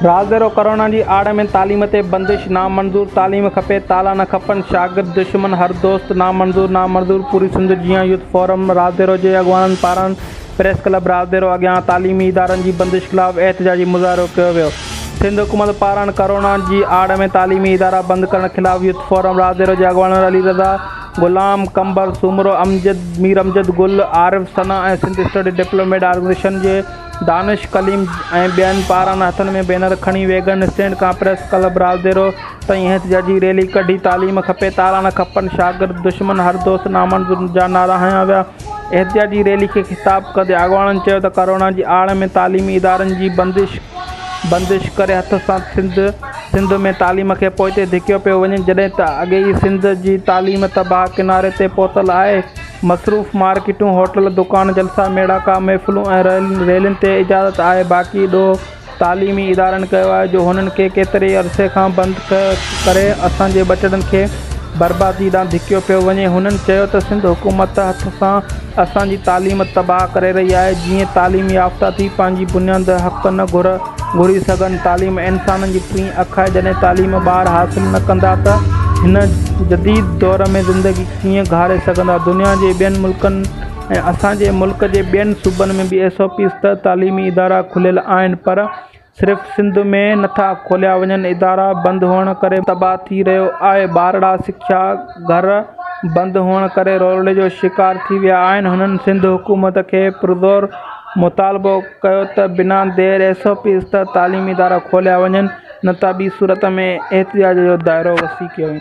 राज़दारो corona जी आड़ में तालीम ते बंदिश नामंजूर, तालीम खपे ताला न खपनि, शागिर्द दुश्मन हर दोस्त नामंजूर पूरी सिंध जीअं यूथ फोरम राज़दारो जे अॻवाननि पारां प्रेस क्लब राज़दारो अॻियां तालीमी इदारनि जी बंदिश ख़िलाफ़ एहतजाजी मुज़ाहिरो कयो वियो। सिंध हुकूमत पारां कोरोना जी आड़ में तालीमी इदारा बंदि करण ख़िलाफ़ यूथ फोरम राज़दारो जे अॻवान अली रज़ा, गुलाम कंबर, सूमरो अमजद, मीर अमजद गुल, आरिफ सना ऐं सिंध स्टडी डेवलपमेंट ऑर्गेनाइज़ेशन जे दानिश कलीम ऐं ॿियनि पारां हथनि में बैनर खणी वेगन स्टैंड खां प्रेस क्लब राज़दारो ताईं एहतजाजी रैली कढी तालीम खपे ताला न खपनि, शागिर्द दुश्मन हर दोस्त नामंजूर जा नारा हंया विया। एहतजाजी रैली खे ख़िताब कंदे अॻवाननि चयो त कोरोना जी आड़ में तालीमी इदारनि जी बंदिश करे हथ सां सिंध में तालीम खे पोइते धिकियो पियो वञे, जॾहिं त अॻे ई सिंध जी तालीम तबाह किनारे ते पहुतल आहे। मसरूफ़ मार्केटूं, होटल, दुकान, जलसा, मेड़ाका, महफ़िलूं ऐं रैलियुनि ते इजाज़त आहे। बाक़ी ॾोह तालीमी इदारनि कयो आहे जो हुननि खे केतिरे अरसे खां बंदि करे असांजे ॿचड़नि खे बर्बादी ॾांहुं धिकियो पियो वञे। हुननि चयो त सिंध हुकूमत हथ सां असांजी तालीम तबाह करे रही आहे। जीअं तालीम याफ़्ता थी पंहिंजी बुनियाद हक़ न घुरी सघनि। तालीम इंसाननि जी टीं अखि आहे। जॾहिं तालीम ॿार हासिल न कंदा त हिन जदीद दौर में ज़िंदगी कीअं घारे सघंदा। दुनिया जे ॿियनि मुल्कनि ऐं असांजे मुल्क जे ॿियनि सूबनि में बि SOPs तालीमी इदारा खुलियल आहिनि, पर सिर्फ़ु सिंध में नथा खोलिया वञनि। इदारा बंदि हुअण करे तबाह थी रहियो आहे। ॿारड़ा सिख्या घर बंदि हुअण करे रोले जो शिकार थी विया आहिनि। हुननि सिंध हुकूमत खे पुरज़ोर मुतालबो कयो त बिना देर SOPs तालीमी इदारा खोलिया वञनि, न त ॿी सूरत में एहतजाज जो दाइरो वसी कयो वञे।